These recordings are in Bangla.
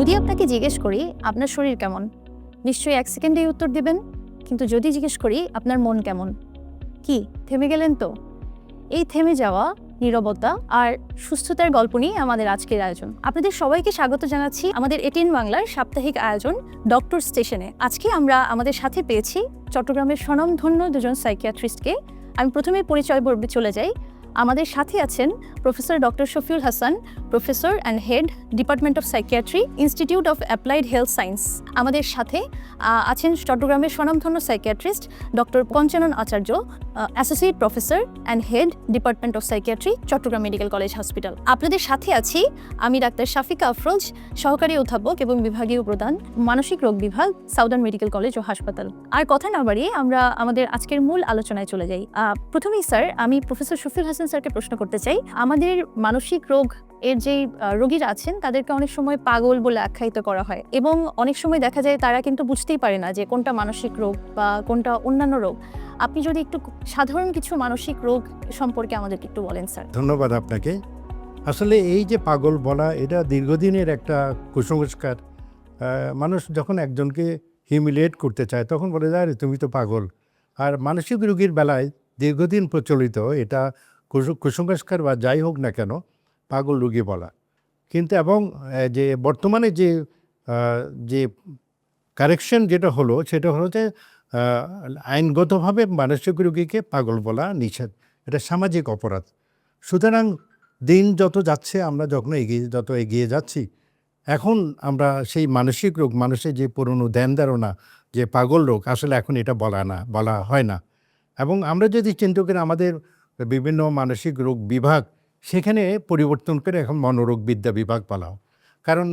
যদি আপনাকে জিজ্ঞেস করি আপনার শরীর কেমন, নিশ্চয়ই 1 সেকেন্ডেই উত্তর দিবেন। কিন্তু যদি জিজ্ঞেস করি আপনার মন কেমন, কি থেমে গেলেন তো? এই থেমে যাওয়া, নীরবতা আর সুস্থতার গল্প নিয়ে আমাদের আজকের আয়োজন। আপনাদের সবাইকে স্বাগত জানাচ্ছি আমাদের এটিএন বাংলার সাপ্তাহিক আয়োজন ডক্টর স্টেশনে। আজকে আমরা আমাদের সাথে পেয়েছি চট্টগ্রামের স্বনামধন্য দুজন সাইকিয়াট্রিস্টকে। আমি প্রথমে পরিচয় পর্বে চলে যাই। আমাদের সাথে আছেন professor doctor Shafiul Hasan, professor and head department of psychiatry, institute of applied health science. আমাদের সাথে আছেন চট্টগ্রামের স্বনামধন্য psychiatrist doctor Panchanan Acharya, associate professor and head department of psychiatry, Chattogram medical college hospital. আপনাদের সাথে আছি আমি ডাক্তার শাফিকা আফরোজ, সহকারী অধ্যাপক এবং বিভাগীয় প্রধান, মানসিক রোগ বিভাগ, সাউদার্ন মেডিকেল কলেজ ও হাসপাতাল। আর কথা না বাড়িয়ে আমরা আমাদের আজকের মূল আলোচনায় চলে যাই। প্রথমেই স্যার, আমি প্রফেসর শফিউল হাসান স্যারকে প্রশ্ন করতে চাই, আমাদের মানসিক রোগ এর যে রোগীরা আছেন তাদেরকে অনেক সময় পাগল বলে আখ্যায়িত করা হয় এবং অনেক সময় দেখা যায় তারা কিন্তু বুঝতেই পারে না যে কোনটা মানসিক রোগ বা কোনটা অন্যান্য রোগ। আপনি যদি একটু সাধারণ কিছু মানসিক রোগ সম্পর্কে আমাদেরকে একটু বলেন স্যার। ধন্যবাদ আপনাকে। আসলে এই যে পাগল বলা, এটা দীর্ঘদিনের একটা কুসংস্কার। মানুষ যখন একজনকে হিউমিলিয়েট করতে চায় তখন বলে যায়, তুমি তো পাগল। আর মানসিক রোগীর বেলায় দীর্ঘদিন প্রচলিত এটা কুসংস্কার বা যাই হোক না কেন, পাগল রোগী বলা। কিন্তু এবং যে বর্তমানে যে কারেকশন যেটা হলো সেটা হলো যে আইনগতভাবে মানসিক রোগীকে পাগল বলা নিষেধ। এটা সামাজিক অপরাধ। সুতরাং দিন যত যাচ্ছে, আমরা যত এগিয়ে যাচ্ছি, এখন আমরা সেই মানসিক রোগ, মানুষের যে পুরনো ধ্যান ধারণা যে পাগল রোগ, আসলে এখন এটা বলা হয় না। এবং আমরা যদি চিন্তা করি আমাদের বিভিন্ন মানসিক রোগ বিভাগ, সেখানে পরিবর্তন করে এখন মনোরোগ বিদ্যা বিভাগ বলা হয়। কারণ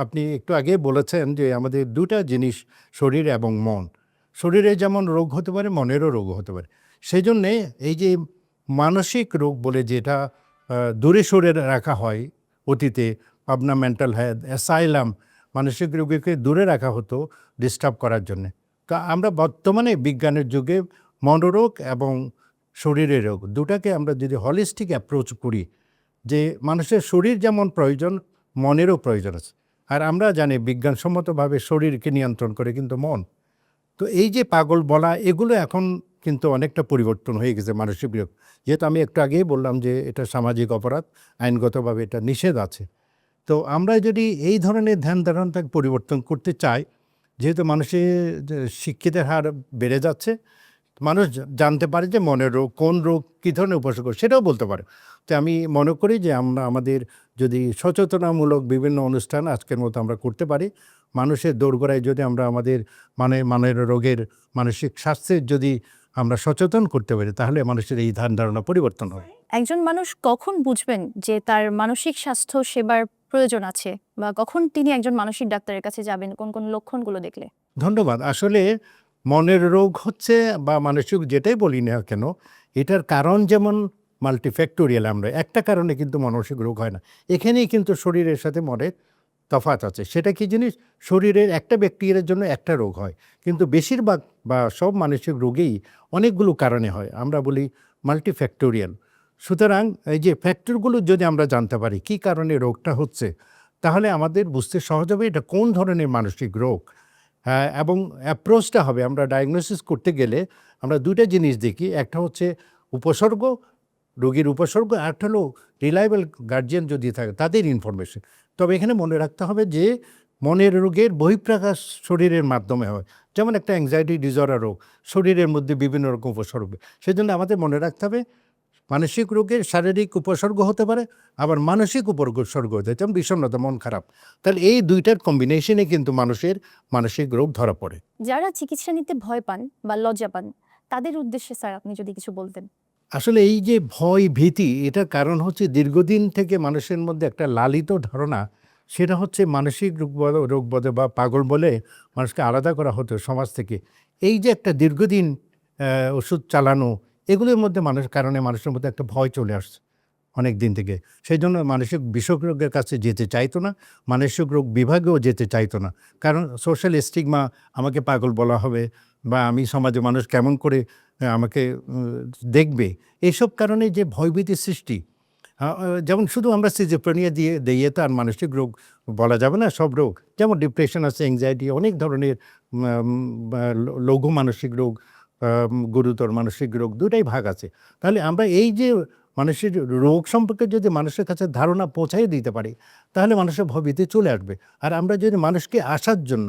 আপনি একটু আগে বলেছেন যে আমাদের দুটা জিনিস, শরীর এবং মন। শরীরে যেমন রোগ হতে পারে, মনেরও রোগ হতে পারে। সেই জন্যে এই যে মানসিক রোগ বলে যেটা দূরে সরে রাখা হয় অতীতে, পাবনা মেন্টাল হেলথ অ্যাসাইলাম, মানসিক রোগীকে দূরে রাখা হতো ডিস্টার্ব করার জন্যে। তো আমরা বর্তমানে বিজ্ঞানের যুগে মনোরোগ এবং শরীরের রোগ দুটাকে আমরা যদি হলিস্টিক অ্যাপ্রোচ করি, যে মানুষের শরীর যেমন প্রয়োজন, মনেরও প্রয়োজন আছে। আর আমরা জানি বিজ্ঞানসম্মতভাবে শরীরকে নিয়ন্ত্রণ করে কিন্তু মন। তো এই যে পাগল বলা, এগুলো এখন কিন্তু অনেকটা পরিবর্তন হয়ে গেছে মানসিক রোগ। যেহেতু আমি একটু আগেই বললাম যে এটা সামাজিক অপরাধ, আইনগতভাবে এটা নিষেধ আছে। তো আমরা যদি এই ধরনের ধ্যান ধারণাটাকে পরিবর্তন করতে চাই, যেহেতু মানুষের শিক্ষিতের হার বেড়ে যাচ্ছে, মানুষ জানতে পারে যে মনের রোগ, কোন রোগ, কী ধরনের উপসর্গ, সেটাও বলতে পারে। তো আমি মনে করি যে আমরা আমাদের যদি সচেতনামূলক বিভিন্ন অনুষ্ঠান আজকের মতো আমরা করতে পারি, মানুষের দোরগোড়ায় যদি আমরা আমাদের মানের রোগের, মানসিক স্বাস্থ্যের যদি আমরা সচেতন করতে পারি, তাহলে মানুষের এই ধ্যান ধারণা পরিবর্তন হয়। একজন মানুষ কখন বুঝবেন যে তার মানসিক স্বাস্থ্য সেবার প্রয়োজন আছে বা কখন তিনি একজন মানসিক ডাক্তারের কাছে যাবেন, কোন কোন লক্ষণগুলো দেখলে? ধন্যবাদ। আসলে মনের রোগ হচ্ছে বা মানসিক যেটাই বলি না কেন, এটার কারণ যেমন মাল্টিফ্যাক্টোরিয়াল। আমরা একটা কারণে কিন্তু মানসিক রোগ হয় না। এখানেই কিন্তু শরীরের সাথে মনের তফাৎ আছে। সেটা কি জিনিস? শরীরের একটা ব্যাকটেরিয়ার জন্য একটা রোগ হয়, কিন্তু বেশিরভাগ বা সব মানসিক রোগেই অনেকগুলো কারণে হয়। আমরা বলি মাল্টিফ্যাক্টোরিয়াল। সুতরাং এই যে ফ্যাক্টরগুলো যদি আমরা জানতে পারি কী কারণে রোগটা হচ্ছে, তাহলে আমাদের বুঝতে সহজ হবে এটা কোন ধরনের মানসিক রোগ। এবং অ্যাপ্রোচটা হবে, আমরা ডায়াগনোসিস করতে গেলে আমরা দুইটা জিনিস দেখি। একটা হচ্ছে উপসর্গ, রোগীর উপসর্গ, আর একটা হলো রিলায়েবল গার্জিয়ান যদি থাকে তাদের ইনফরমেশন। তবে এখানে মনে রাখতে হবে যে মনের রোগের বহিঃপ্রকাশ শরীরের মাধ্যমে হয়। যেমন একটা অ্যাংজাইটি ডিসঅর্ডার রোগ, শরীরের মধ্যে বিভিন্ন রকম উপসর্গ। সেজন্য আমাদের মনে রাখতে হবে মানসিক রোগের শারীরিক উপসর্গ হতে পারে, আবার মানসিক উপসর্গ হতে পারে, যেমন বিষণ্ণতা, মন খারাপ। তাহলে এই দুইটার কম্বিনেশনে কিন্তু মানুষের মানসিক রোগ ধরা পড়ে। যারা চিকিৎসা নিতে ভয় পান বা লজ্জা পান, তাদের উদ্দেশ্যে স্যার আপনি যদি কিছু বলতেন। আসলে এই যে ভয় ভীতি, এটার কারণ হচ্ছে দীর্ঘদিন থেকে মানুষের মধ্যে একটা লালিত ধারণা, সেটা হচ্ছে মানসিক রোগ বলে বা পাগল বলে মানুষকে আলাদা করা হতো সমাজ থেকে। এই যে একটা দীর্ঘদিন ওষুধ চালানো, এগুলোর মধ্যে কারণে মানুষের মধ্যে একটা ভয় চলে আসছে অনেক দিন থেকে। সেই জন্য মানসিক বিশেষজ্ঞের কাছে যেতে চাইতো না, মানসিক রোগ বিভাগেও যেতে চাইতো না। কারণ সোশ্যাল স্টিগমা, আমাকে পাগল বলা হবে বা আমি সমাজে মানুষ কেমন করে আমাকে দেখবে, এইসব কারণে যে ভয়ভীতির সৃষ্টি, যেমন শুধু আমরা সিজোফ্রেনিয়া দিয়ে তো আর মানসিক রোগ বলা যাবে না। সব রোগ যেমন ডিপ্রেশন আছে, অ্যাংজাইটি, অনেক ধরনের লঘু মানসিক রোগ, গুরুতর মানসিক রোগ, দুটাই ভাগ আছে। তাহলে আমরা এই যে মানুষের রোগ সম্পর্কে যদি মানুষের কাছে ধারণা পৌঁছাই দিতে পারি, তাহলে মানুষের ভয়ভীতি চলে আসবে। আর আমরা যদি মানুষকে আসার জন্য,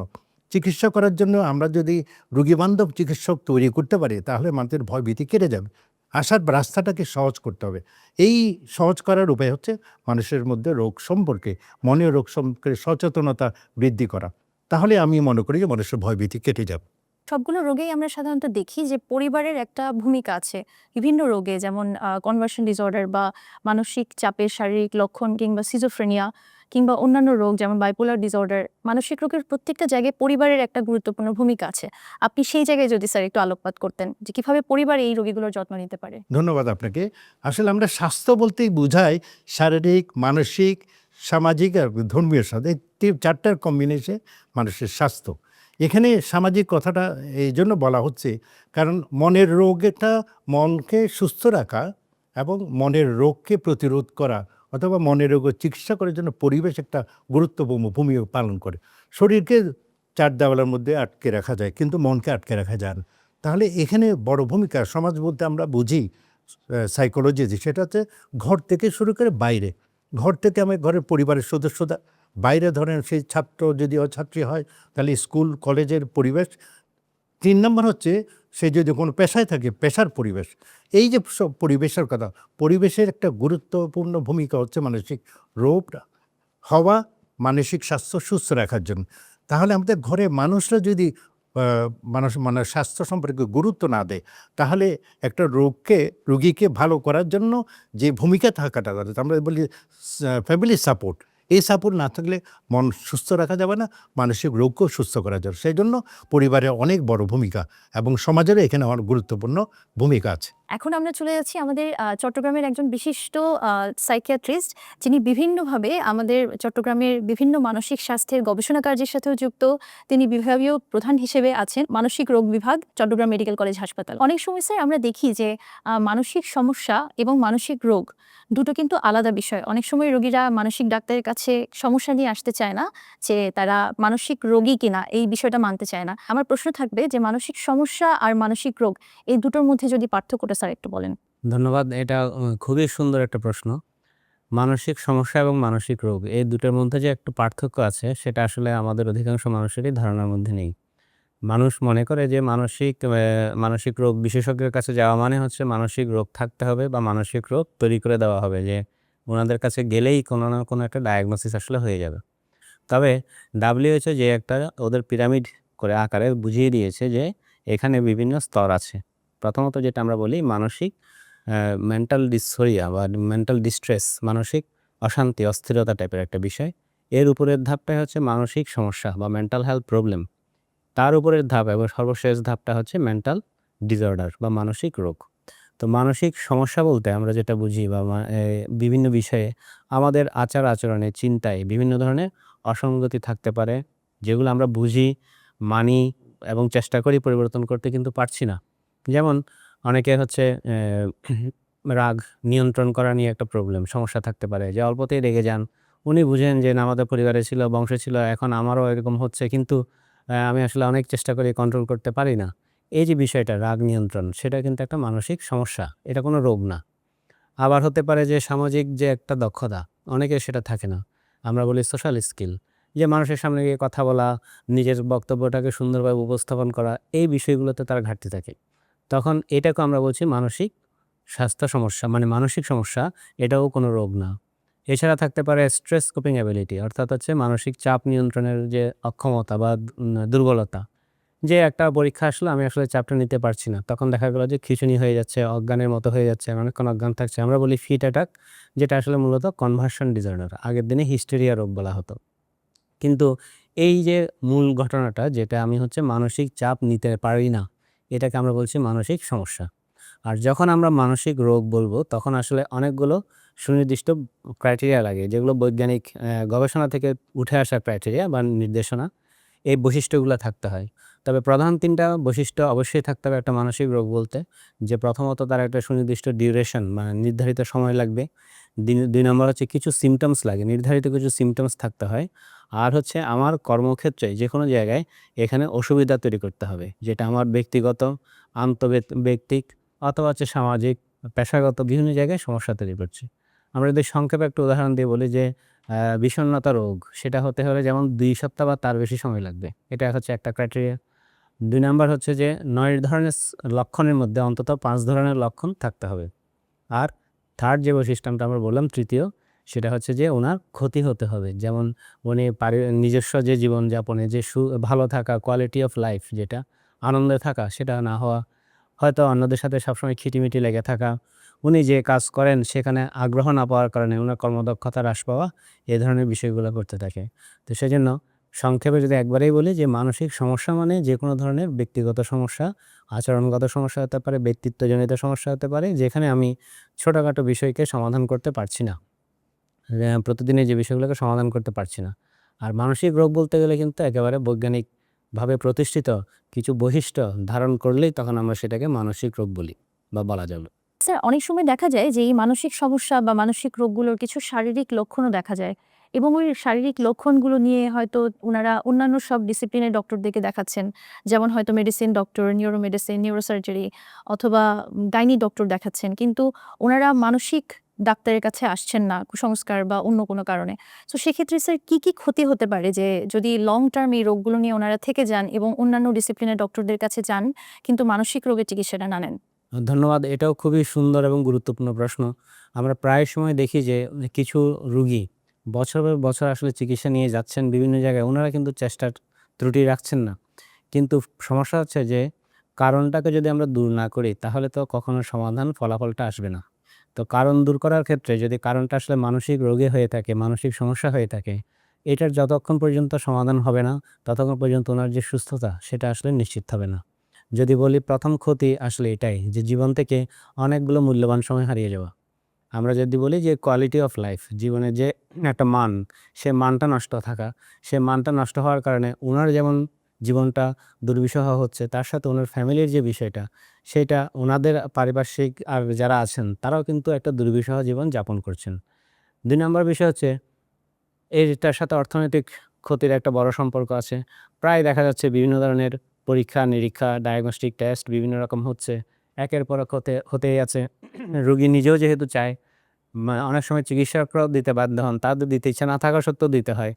চিকিৎসা করার জন্য আমরা যদি রোগীবান্ধব চিকিৎসক তৈরি করতে পারি, তাহলে মানুষের ভয়ভীতি কেটে যাবে। আসার রাস্তাটাকে সহজ করতে হবে। এই সহজ করার উপায় হচ্ছে মানুষের মধ্যে রোগ সম্পর্কে, মনের রোগ সম্পর্কে সচেতনতা বৃদ্ধি করা। তাহলে আমি মনে করি যে মানুষের ভয়ভীতি কেটে যাবে। সবগুলো রোগেই আমরা সাধারণত দেখি যে পরিবারের একটা ভূমিকা আছে বিভিন্ন রোগে, যেমন কনভার্সন ডিসঅর্ডার বা মানসিক চাপের শারীরিক লক্ষণ, কিংবা সিজোফ্রেনিয়া, কিংবা অন্যান্য রোগ যেমন বাইপোলার ডিসঅর্ডার। মানসিক রোগের প্রত্যেকটা জায়গায় পরিবারের একটা গুরুত্বপূর্ণ ভূমিকা আছে। আপনি সেই জায়গায় যদি স্যার একটু আলোকপাত করতেন যে কিভাবে পরিবার এই রোগীগুলোর যত্ন নিতে পারে। ধন্যবাদ আপনাকে। আসলে আমরা স্বাস্থ্য বলতেই বোঝাই শারীরিক, মানসিক, সামাজিক আর ধর্মীয় স্বাস্থ্য, এই চারটার কম্বিনেশন মানুষের স্বাস্থ্য। এখানে সামাজিক কথাটা এই জন্য বলা হচ্ছে কারণ মনের রোগটা মনকে সুস্থ রাখা এবং মনের রোগকে প্রতিরোধ করা অথবা মনের রোগের চিকিৎসা করার জন্য পরিবেশ একটা গুরুত্বপূর্ণ ভূমিকা পালন করে। শরীরকে চার দেওয়ালের মধ্যে আটকে রাখা যায়, কিন্তু মনকে আটকে রাখা যায় না। তাহলে এখানে বড় ভূমিকা সমাজ বলতে আমরা বুঝি সাইকোলজি, সেটা হচ্ছে ঘর থেকে শুরু করে বাইরে। ঘর থেকে আমি ঘরের পরিবারের সদস্যরা, বাইরে ধরেন সেই ছাত্র যদি ছাত্রী হয় তাহলে স্কুল কলেজের পরিবেশ। ৩ নম্বর হচ্ছে সে যদি কোনো পেশায় থাকে পেশার পরিবেশ। এই যে সব পরিবেশের কথা, পরিবেশের একটা গুরুত্বপূর্ণ ভূমিকা হচ্ছে মানসিক রোগ হওয়া, মানসিক স্বাস্থ্য সুস্থ রাখার জন্য। তাহলে আমাদের ঘরে মানুষরা যদি মানে স্বাস্থ্য সম্পর্কে গুরুত্ব না দেয়, তাহলে একটা রোগীকে ভালো করার জন্য যে ভূমিকা থাকাটা দরকার, আমরা বলি ফ্যামিলি সাপোর্ট, এই সাপোর্ট না থাকলে মন সুস্থ রাখা যাবে না, মানসিক রোগকেও সুস্থ করা যাবে। সেই জন্য পরিবারের অনেক বড় ভূমিকা এবং সমাজেরও এখানে অনেক গুরুত্বপূর্ণ ভূমিকা আছে। এখন আমরা চলে যাচ্ছি আমাদের চট্টগ্রামের একজন বিশিষ্ট সাইকিয়াট্রিস্ট, যিনি বিভিন্নভাবে আমাদের চট্টগ্রামের বিভিন্ন মানসিক স্বাস্থ্যের গবেষণা কার্যের সাথেও যুক্ত। তিনি বিভাগীয় প্রধান হিসেবে আছেন মানসিক রোগ বিভাগ, চট্টগ্রাম মেডিকেল কলেজ হাসপাতাল। অনেক সময় স্যার আমরা দেখি যে মানসিক সমস্যা এবং মানসিক রোগ দুটো কিন্তু আলাদা বিষয়। অনেক সময় রোগীরা মানসিক ডাক্তারের কাছে সমস্যা নিয়ে আসতে চায় না, যে তারা মানসিক রোগী কিনা এই বিষয়টা মানতে চায় না। আমার প্রশ্ন থাকবে যে মানসিক সমস্যা আর মানসিক রোগ এই দুটোর মধ্যে যদি পার্থক্যটা স্যার একটু বলেন। ধন্যবাদ। এটা খুবই সুন্দর একটা প্রশ্ন। মানসিক সমস্যা এবং মানসিক রোগ এই দুটোর মধ্যে যে একটু পার্থক্য আছে সেটা আসলে আমাদের অধিকাংশ মানুষেরই ধারণার মধ্যে নেই। মানুষ মনে করে যে মানসিক রোগ বিশেষজ্ঞের কাছে যাওয়া মানে হচ্ছে মানসিক রোগ থাকতে হবে বা মানসিক রোগ তৈরি করে দেওয়া হবে, যে ওনাদের কাছে গেলেই কোনো না কোনো একটা ডায়াগনোসিস আসলে হয়ে যাবে। তবে WHO যে একটা ওদের পিরামিড করে আকারে বুঝিয়ে দিয়েছে যে এখানে বিভিন্ন স্তর আছে। প্রথমত যেটা আমরা বলি মানসিক মেন্টাল ডিসফোরিয়া বা মেন্টাল ডিস্ট্রেস, মানসিক অশান্তি, অস্থিরতা টাইপের একটা বিষয়। এর উপরের ধাপটাই হচ্ছে মানসিক সমস্যা বা মেন্টাল হেলথ প্রবলেম। তার উপরের ধাপ এবং সর্বশেষ ধাপটা হচ্ছে মেন্টাল ডিসঅর্ডার বা মানসিক রোগ। তো মানসিক সমস্যা বলতে আমরা যেটা বুঝি বা বিভিন্ন বিষয়ে আমাদের আচার আচরণে, চিন্তায় বিভিন্ন ধরনের অসঙ্গতি থাকতে পারে, যেগুলো আমরা বুঝি, মানি এবং চেষ্টা করি পরিবর্তন করতে, কিন্তু পারছি না। যেমন অনেকে হচ্ছে রাগ নিয়ন্ত্রণ করা নিয়ে একটা সমস্যা থাকতে পারে, যে অল্পতেই রেগে যান। উনি বুঝেন যে না, আমাদের পরিবারে ছিল, বংশে ছিল, এখন আমারও এরকম হচ্ছে, কিন্তু আমি আসলে অনেক চেষ্টা করি, কন্ট্রোল করতে পারি না। এই যে বিষয়টা রাগ নিয়ন্ত্রণ, সেটা কিন্তু একটা মানসিক সমস্যা, এটা কোনো রোগ না। আবার হতে পারে যে সামাজিক যে একটা দক্ষতা, অনেকের সেটা থাকে না। আমরা বলি সোশ্যাল স্কিল, যে মানুষের সামনে গিয়ে কথা বলা, নিজের বক্তব্যটাকে সুন্দরভাবে উপস্থাপন করা, এই বিষয়গুলোতে তার ঘাটতি থাকে। তখন এটাকে আমরা বলছি মানসিক স্বাস্থ্য সমস্যা, মানে মানসিক সমস্যা, এটাও কোনো রোগ না। এছাড়া থাকতে পারে স্ট্রেস কোপিং অ্যাবিলিটি, অর্থাৎ হচ্ছে মানসিক চাপ নিয়ন্ত্রণের যে অক্ষমতা বা দুর্বলতা। যে একটা পরীক্ষা আসলে আমি আসলে চাপটা নিতে পারছি না, তখন দেখা গেল যে খিঁচুনি হয়ে যাচ্ছে, অজ্ঞানের মতো হয়ে যাচ্ছে, অনেকক্ষণ অজ্ঞান থাকছে। আমরা বলি ফিট অ্যাটাক, যেটা আসলে মূলত কনভার্সন ডিসঅর্ডার, আগের দিনে হিস্টেরিয়া রোগ বলা হতো। কিন্তু এই যে মূল ঘটনাটা, যেটা আমি হচ্ছে মানসিক চাপ নিতে পারি না, এটাকে আমরা বলছি মানসিক সমস্যা। আর যখন আমরা মানসিক রোগ বলবো, তখন আসলে অনেকগুলো সুনির্দিষ্ট ক্রাইটেরিয়া লাগে, যেগুলো বৈজ্ঞানিক গবেষণা থেকে উঠে আসা ক্রাইটেরিয়া বা নির্দেশনা। এই বৈশিষ্ট্যগুলো থাকতে হয়। তবে প্রধান ৩টা বৈশিষ্ট্য অবশ্যই থাকতে হবে একটা মানসিক রোগ বলতে, যে প্রথমত তার একটা সুনির্দিষ্ট ডিউরেশন, মানে নির্ধারিত সময় লাগবে, দুই নম্বর হচ্ছে কিছু সিমটমস লাগে, নির্ধারিত কিছু সিমটমস থাকতে হয়। আর হচ্ছে আমার কর্মক্ষেত্রে যে কোনো জায়গায় এখানে অসুবিধা তৈরি করতে হবে, যেটা আমার ব্যক্তিগত, ব্যক্তিক অথবা হচ্ছে সামাজিক, পেশাগত বিভিন্ন জায়গায় সমস্যা তৈরি করছে। আমরা যদি সংক্ষেপে একটা উদাহরণ দিয়ে বলি যে বিষণ্ণতা রোগ, সেটা হতে হলে যেমন ২ সপ্তাহ বা তার বেশি সময় লাগবে। এটা হচ্ছে একটা ক্রাইটেরিয়া। ২ নাম্বার হচ্ছে যে ৯ ধরনের লক্ষণের মধ্যে অন্তত ৫ ধরনের লক্ষণ থাকতে হবে। আর থার্ড যে বৈশিষ্ট্যটা আমরা বললাম, তৃতীয়, সেটা হচ্ছে যে উনার ক্ষতি হতে হবে। যেমন উনি নিজস্ব যে জীবনযাপনে যে ভালো থাকা, কোয়ালিটি অফ লাইফ, যেটা আনন্দে থাকা, সেটা না হওয়া, হয়তো অন্যদের সাথে সবসময় খিটিমিটি লেগে থাকা, উনি যে কাজ করেন সেখানে আগ্রহ না পাওয়ার কারণে উনার কর্মদক্ষতা হ্রাস পাওয়া, এ ধরনের বিষয়গুলো করতে থাকে। তো সেজন্য সংক্ষেপে যদি একবারেই বলি যে মানসিক সমস্যা মানে যে কোনো ধরনের ব্যক্তিগত সমস্যা, আচরণগত সমস্যা হতে পারে, ব্যক্তিত্বজনিত সমস্যা হতে পারে, যেখানে আমি ছোটখাটো বিষয়কে সমাধান করতে পারছি না। প্রতিদিনের যে বিষয়গুলোকে সমাধান করতে পারছি না। আর মানসিক রোগ বলতে গেলে কিন্তু একেবারে বৈজ্ঞানিকভাবে প্রতিষ্ঠিত কিছু বৈশিষ্ট্য ধারণ করলেই তখন আমরা সেটাকে মানসিক রোগ বলি বা বলা যাবে। স্যার, অনেক সময় দেখা যায় যে এই মানসিক সমস্যা বা মানসিক রোগগুলোর কিছু শারীরিক লক্ষণও দেখা যায় এবং ওই শারীরিক লক্ষণগুলো নিয়ে হয়তো ওনারা অন্যান্য সব ডিসিপ্লিনের ডক্টরদেরকে দেখাচ্ছেন, যেমন হয়তো মেডিসিন ডক্টর, নিউরোমেডিসিন, নিউরোসার্জারি অথবা গাইনি ডক্টর দেখাচ্ছেন, কিন্তু ওনারা মানসিক ডাক্তারের কাছে আসছেন না কুসংস্কার বা অন্য কোনো কারণে। তো সেক্ষেত্রে স্যার কি কি ক্ষতি হতে পারে যে যদি লং টার্ম এই রোগগুলো নিয়ে ওনারা থেকে যান এবং অন্যান্য ডিসিপ্লিনের ডক্টরদের কাছে যান কিন্তু মানসিক রোগের চিকিৎসাটা না নেন? ধন্যবাদ। এটাও খুবই সুন্দর এবং গুরুত্বপূর্ণ প্রশ্ন। আমরা প্রায় সময় দেখি যে কিছু রুগী বছরের বছর আসলে চিকিৎসা নিয়ে যাচ্ছেন বিভিন্ন জায়গায়। উনারা কিন্তু চেষ্টার ত্রুটি রাখছেন না। কিন্তু সমস্যা হচ্ছে যে কারণটাকে যদি আমরা দূর না করি তাহলে তো কখনো সমাধান ফলাফলটা আসবে না। তো কারণ দূর করার ক্ষেত্রে যদি কারণটা আসলে মানসিক রোগে হয়ে থাকে, মানসিক সমস্যা হয়ে থাকে, এটার যতক্ষণ পর্যন্ত সমাধান হবে না ততক্ষণ পর্যন্ত ওনার যে সুস্থতা সেটা আসলে নিশ্চিত হবে না। যদি বলি প্রথম ক্ষতি আসলে এটাই যে জীবন থেকে অনেকগুলো মূল্যবান সময় হারিয়ে যাওয়া। আমরা যদি বলি যে কোয়ালিটি অফ লাইফ, জীবনের যে একটা মান, সে মানটা নষ্ট থাকা, সে মানটা নষ্ট হওয়ার কারণে উনার যেমন জীবনটা দুর্বিষহ হচ্ছে, তার সাথে ওনার ফ্যামিলির যে বিষয়টা, সেটা ওনাদের পারিপার্শ্বিক আর যারা আছেন তারাও কিন্তু একটা দুর্বিষহ জীবন যাপন করছেন। ২ নম্বর বিষয় হচ্ছে এটার সাথে অর্থনৈতিক ক্ষতির একটা বড় সম্পর্ক আছে। প্রায় দেখা যাচ্ছে বিভিন্ন ধরনের পরীক্ষা-নিরীক্ষা, ডায়াগনস্টিক টেস্ট বিভিন্ন রকম হচ্ছে। একের পর এক হতেই আছে। রোগী নিজেও যেহেতু চায়, অনেক সময় চিকিৎসকরাও দিতে বাধ্য হন। তাদের দিতে ইচ্ছা না থাকা সত্ত্বেও দিতে হয়।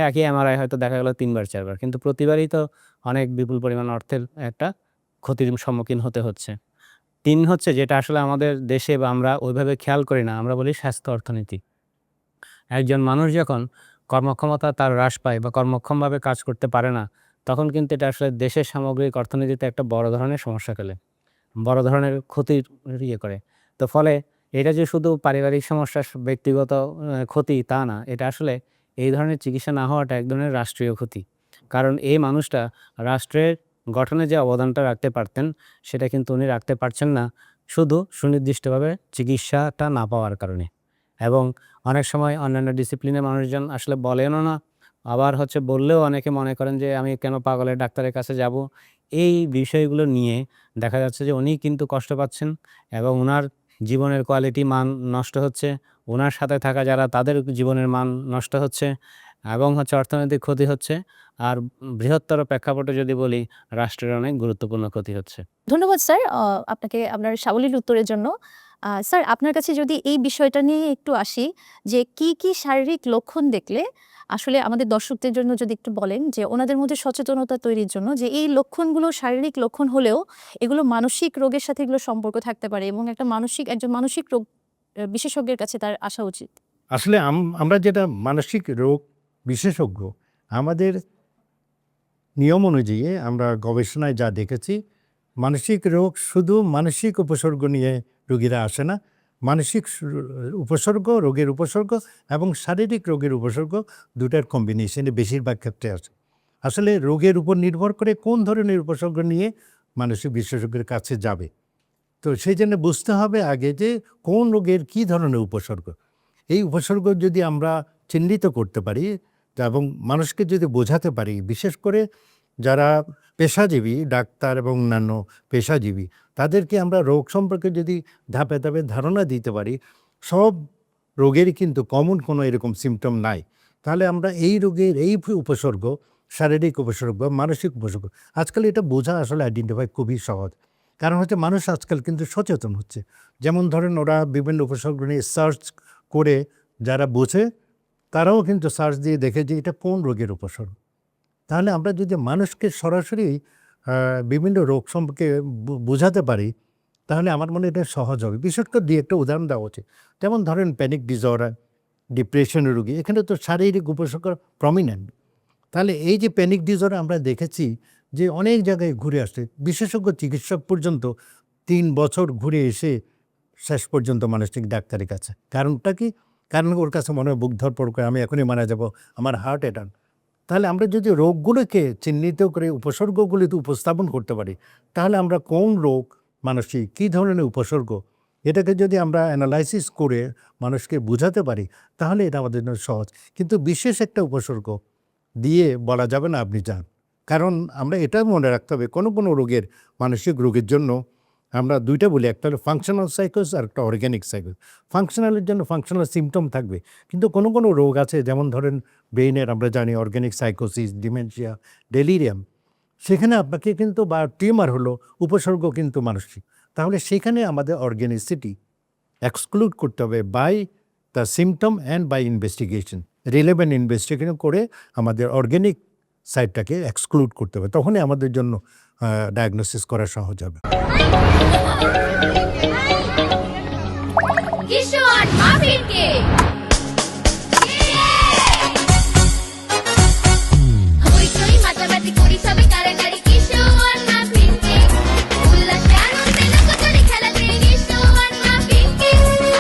একই এমআরআই হয়তো দেখা গেল ৩ বার ৪ বার। কিন্তু প্রতিবারই তো অনেক বিপুল পরিমাণ অর্থের একটা ক্ষতির সম্মুখীন হতে হচ্ছে। ৩ হচ্ছে যেটা আসলে আমাদের দেশে বা আমরা ওইভাবে খেয়াল করি না। আমরা বলি স্বাস্থ্য অর্থনীতি। একজন মানুষ যখন কর্মক্ষমতা তার হ্রাস পায় বা কর্মক্ষমভাবে কাজ করতে পারে না, তখন কিন্তু এটা আসলে দেশের সামগ্রিক অর্থনীতিতে একটা বড় ধরনের সমস্যা ফেলে। বড় ধরনের ক্ষতির করে। তো ফলে এটা যে শুধু পারিবারিক সমস্যা, ব্যক্তিগত ক্ষতি তা না। এটা আসলে এই ধরনের চিকিৎসা না হওয়াটা এক ধরনের রাষ্ট্রীয় ক্ষতি। কারণ এই মানুষটা রাষ্ট্রের গঠনে যে অবদানটা রাখতে পারতেন, সেটা কিন্তু উনি রাখতে পারছেন না শুধু সুনির্দিষ্টভাবে চিকিৎসাটা না পাওয়ার কারণে। এবং অনেক সময় অন্যান্য ডিসিপ্লিনের মানুষজন আসলে বলেনও না। আবার হচ্ছে বললেও অনেকে মনে করেন যে আমি কেন পাগলের ডাক্তারের কাছে যাব? এই বিষয়গুলো নিয়ে দেখা যাচ্ছে যে উনি কিন্তু কষ্ট পাচ্ছেন এবং উনার জীবনের কোয়ালিটি মান নষ্ট হচ্ছে। উনার সাথে থাকা যারা তাদের জীবনের মান নষ্ট হচ্ছে এবং হচ্ছে অর্থনৈতিক ক্ষতি হচ্ছে। আর বৃহত্তর প্রেক্ষাপটে যদি বলি রাষ্ট্রের অনেক গুরুত্বপূর্ণ ক্ষতি হচ্ছে। ধন্যবাদ স্যার আপনাকে আপনার সাবলীল উত্তরের জন্য। স্যার, আপনার কাছে যদি এই বিষয়টা নিয়ে একটু আসি যে কি, কি শারীরিক লক্ষণ দেখলে আসলে আমাদের দর্শকদের জন্য যদি একটু বলেন যে ওনাদের মধ্যে সচেতনতা তৈরির জন্য যে এই লক্ষণগুলো শারীরিক লক্ষণ হলেও এগুলো মানসিক রোগের সাথে এগুলো সম্পর্ক থাকতে পারে এবং একজন মানসিক রোগ বিশেষজ্ঞের কাছে তার আসা উচিত। আসলে আমরা যেটা মানসিক রোগ বিশেষজ্ঞ, আমাদের নিয়ম অনুযায়ী আমরা গবেষণায় যা দেখেছি, মানসিক রোগ শুধু মানসিক উপসর্গ নিয়ে রোগীরা আসে না। মানসিক উপসর্গ, রোগের উপসর্গ এবং শারীরিক রোগের উপসর্গ দুটার কম্বিনেশনে বেশিরভাগ ক্ষেত্রে আসে। আসলে রোগের উপর নির্ভর করে কোন ধরনের উপসর্গ নিয়ে মানসিক বিশেষজ্ঞের কাছে যাবে। তো সেই জন্য বুঝতে হবে আগে যে কোন রোগের কী ধরনের উপসর্গ। এই উপসর্গ যদি আমরা চিহ্নিত করতে পারি এবং মানুষকে যদি বোঝাতে পারি, বিশেষ করে যারা পেশাজীবী ডাক্তার এবং অন্যান্য পেশাজীবী, তাদেরকে আমরা রোগ সম্পর্কে যদি ধাপে ধাপে ধারণা দিতে পারি, সব রোগেরই কিন্তু কমন কোনো এরকম সিমটম নাই, তাহলে আমরা এই রোগের এই উপসর্গ, শারীরিক উপসর্গ বা মানসিক উপসর্গ, আজকাল এটা বোঝা আসলে আইডেন্টিফাই খুবই সহজ। কারণ হচ্ছে মানুষ আজকাল কিন্তু সচেতন হচ্ছে। যেমন ধরেন ওরা বিভিন্ন উপসর্গ নিয়ে সার্চ করে, যারা বোঝে তারাও কিন্তু সার্চ দিয়ে দেখে যে এটা কোন রোগের উপসর্গ। তাহলে আমরা যদি মানুষকে সরাসরি বিভিন্ন রোগ সম্পর্কে বোঝাতে পারি, তাহলে আমার মনে হয় এটা সহজ হবে। বিশেষ করে দিয়ে একটা উদাহরণ দেওয়া উচিত। যেমন ধরেন প্যানিক ডিসঅর্ডার, ডিপ্রেশনের রোগী, এখানে তো শারীরিক উপসর্গ প্রমিনেন্ট। তাহলে এই যে প্যানিক ডিসঅর্ডার আমরা দেখেছি যে অনেক জায়গায় ঘুরে আসছে, বিশেষজ্ঞ চিকিৎসক পর্যন্ত 3 বছর ঘুরে এসে শেষ পর্যন্ত মানসিক ডাক্তারের কাছে। কারণটা কি? কারণ ওর কাছে মনে হয় বুক ধরপড় করে, আমি এখনই মারা যাব, আমার হার্ট অ্যাটাক। তাহলে আমরা যদি রোগগুলোকে চিহ্নিত করে উপসর্গগুলিতে উপস্থাপন করতে পারি, তাহলে আমরা কোন রোগ, মানসিক কী ধরনের উপসর্গ, এটাকে যদি আমরা অ্যানালাইসিস করে মানুষকে বোঝাতে পারি, তাহলে এটা আমাদের জন্য সহজ। কিন্তু বিশেষ একটা উপসর্গ দিয়ে বলা যাবে না আপনি যান। কারণ আমরা এটা মনে রাখতে হবে, কোনো কোনো রোগের, মানসিক রোগের জন্য আমরা দুইটা বলি, একটা হলো ফাংশনাল সাইকোস আর একটা অর্গ্যানিক সাইকোস। ফাংশনালের জন্য ফাংশনাল সিমটম থাকবে, কিন্তু কোনো কোনো রোগ আছে, যেমন ধরেন ব্রেইনের আমরা জানি অর্গ্যানিক সাইকোসিস, ডিমেনশিয়া, ডেলিরিয়াম, সেখানে আপনাকে কিন্তু, বা টিউমার হলো উপসর্গ কিন্তু মানসিক। তাহলে সেখানে আমাদের অর্গ্যানিসিটি এক্সক্লুড করতে হবে by the symptom and by investigation, relevant investigation করে আমাদের অর্গ্যানিক সাইডটাকে এক্সক্লুড করতে হবে। তখনই আমাদের জন্য ডায়াগনোসিস করা সহজ হবে। কিশোর মাফিনকে হইচই মাতামাতি করি সবে কারাকারি, কিশোর মাফিনকে উল্লাসে আনন্দে লোকজনে খেলাতে, কিশোর মাফিনকে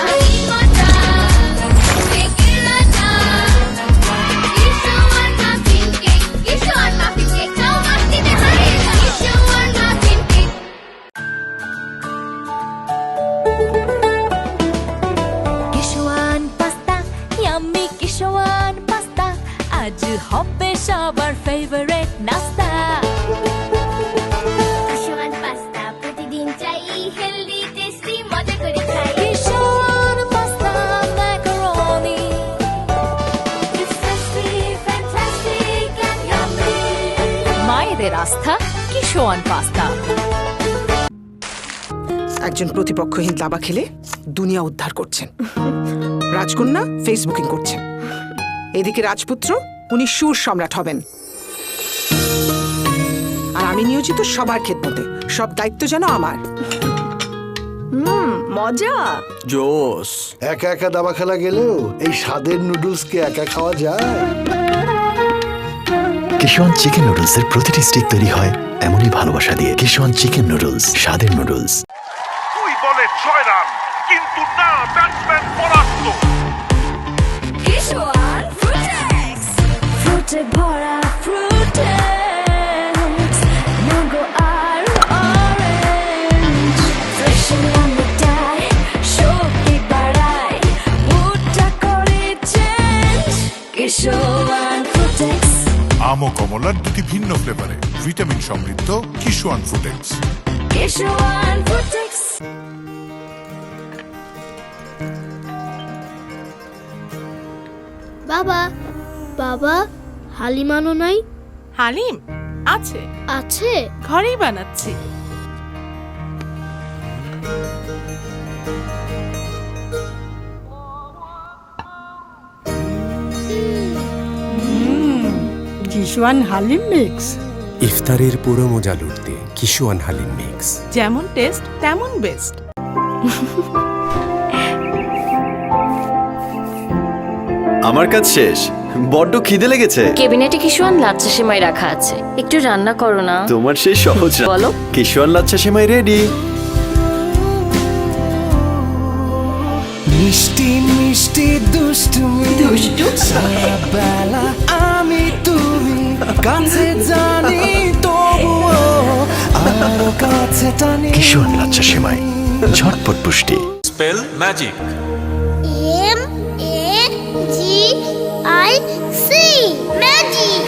আমি মজা কেকের রাজা, কিশোর মাফিনকে, কিশোর মাফিনকে চাও মাস্তিতে হারিয়ে যাও, কিশোর মাফিনকে। কিশোয়ান পাস্তা, ইয়াম্মি কিশোয়ান পাস্তা, আজ হবে সবার ফেভারিট নাস্তা। কিশোর পাস্তা প্রতিদিন চাই, হেলদি টেস্টি মজা করে খাই। Schezwan pasta macaroni, It's tasty, fantastic and yummy. মায়েদের আস্থা কিশোয়ান পাস্তা। একজন প্রতিপক্ষহীন দাবা খেলে দুনিয়া উদ্ধার করছেন, রাজকন্যা ফেসবুকিং করছেন, এদিকে রাজপুত্র উনি সুর সম্রাট হবেন, আর আমি নিয়োজিত সবার খেদমতে, সব দায়িত্ব যেন আমার। মজা। জোস। একা একা দাবা খেলা গেলেও এই স্বাদের নুডলসকে একা খাওয়া যায়? কিশোয়ান চিকেন নুডলসের প্রতিটি স্টিক তৈরি হয় এমনই ভালোবাসা দিয়ে। কিশোয়ান চিকেন নুডলস, স্বাদের নুডলস। 2 বলে 6 রান, কিন্তু না, ব্যাটসম্যান পরাস্ত। কিশোয়ান ফ্রুটেক্স, ফ্রুটে ভরা ফ্রুটেক্স, ম্যাঙ্গো আর অরেঞ্জ, ফ্রেশ মিঠাই শক্তি বাড়ায়, মুডটা করে চেঞ্জ। কিশোয়ান ফ্রুটেক্স, আম ও কমলার দুটি ভিন্ন ফ্লেভারে ভিটামিন সমৃদ্ধ কিশোয়ান ফ্রুটেক্স। কিশোয়ান ফ্রুটেক্স। বাবা, বাবা, হালিম আনো নাই? হালিম আছে, আছে? ঘরেই বানাচ্ছি। কিশোয়ান হালিম মিক্স। ইফতারের পুরো মজা লুটতে কিশোয়ান হালিম মিক্স। যেমন টেস্ট তেমন বেস্ট। আমার কাজ শেষ, বড্ড খিদে লেগেছে। কেবিনেটে কিশোয়ান লাচ্ছা সেমাই রাখা আছে, একটু রান্না করো না। তোমার সেই সহজ না। বলো। কিশোয়ান লাচ্ছা সেমাই রেডি। মিষ্টি মিষ্টি দুষ্টুমি, বেলা আমি তুমি কাছে জানি, তবুও আরো কাছে টানি। কিশোয়ান লাচ্ছা সেমাই, ঝটপট পুষ্টি। Spell magic. MAGIC magic.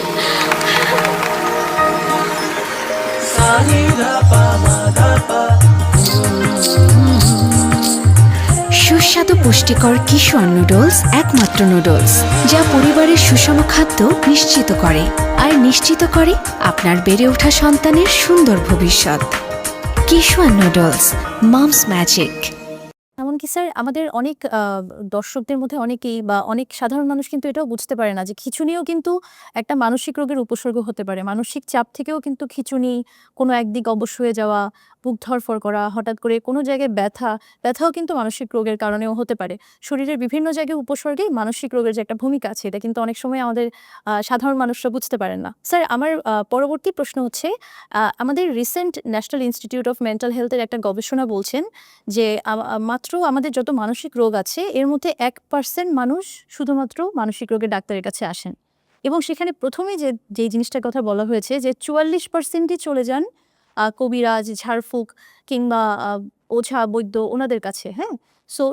সুস্বাদু পুষ্টিকর কিশোর নুডলস একমাত্র নুডলস যা পরিবারের সুষম খাদ্য নিশ্চিত করে আর নিশ্চিত করে আপনার বেড়ে ওঠা সন্তানের সুন্দর ভবিষ্যৎ। কিশোর নুডলস, মমস ম্যাজিক। এমনকি স্যার আমাদের অনেক দর্শকদের মধ্যে অনেকেই বা অনেক সাধারণ মানুষ কিন্তু এটাও বুঝতে পারে না যে খিঁচুনিও কিন্তু একটা মানসিক রোগের উপসর্গ হতে পারে। মানসিক চাপ থেকেও কিন্তু খিঁচুনি, কোনো একদিক অবশ হয়ে যাওয়া, বুক ধড়ফড় করা, হঠাৎ করে কোনো জায়গায় ব্যথাও কিন্তু মানসিক রোগের কারণেও হতে পারে। শরীরের বিভিন্ন জায়গায় উপসর্গেই মানসিক রোগের যে একটা ভূমিকা আছে, এটা কিন্তু অনেক সময় আমাদের সাধারণ মানুষরা বুঝতে পারেন না। স্যার আমার পরবর্তী প্রশ্ন হচ্ছে, আমাদের recent national institute of mental হেলথের একটা গবেষণা বলছেন যে মাত্র আমাদের যত মানসিক রোগ আছে এর মধ্যে 1% মানুষ শুধুমাত্র মানসিক রোগের ডাক্তারের কাছে আসেন, এবং সেখানে প্রথমে যেই জিনিসটার কথা বলা হয়েছে যে 44%ই চলে যান কবিরাজ, ঝাড়ফুঁক কিংবা ওঝা, বৈদ্য ওনাদের কাছে। হ্যাঁ, সো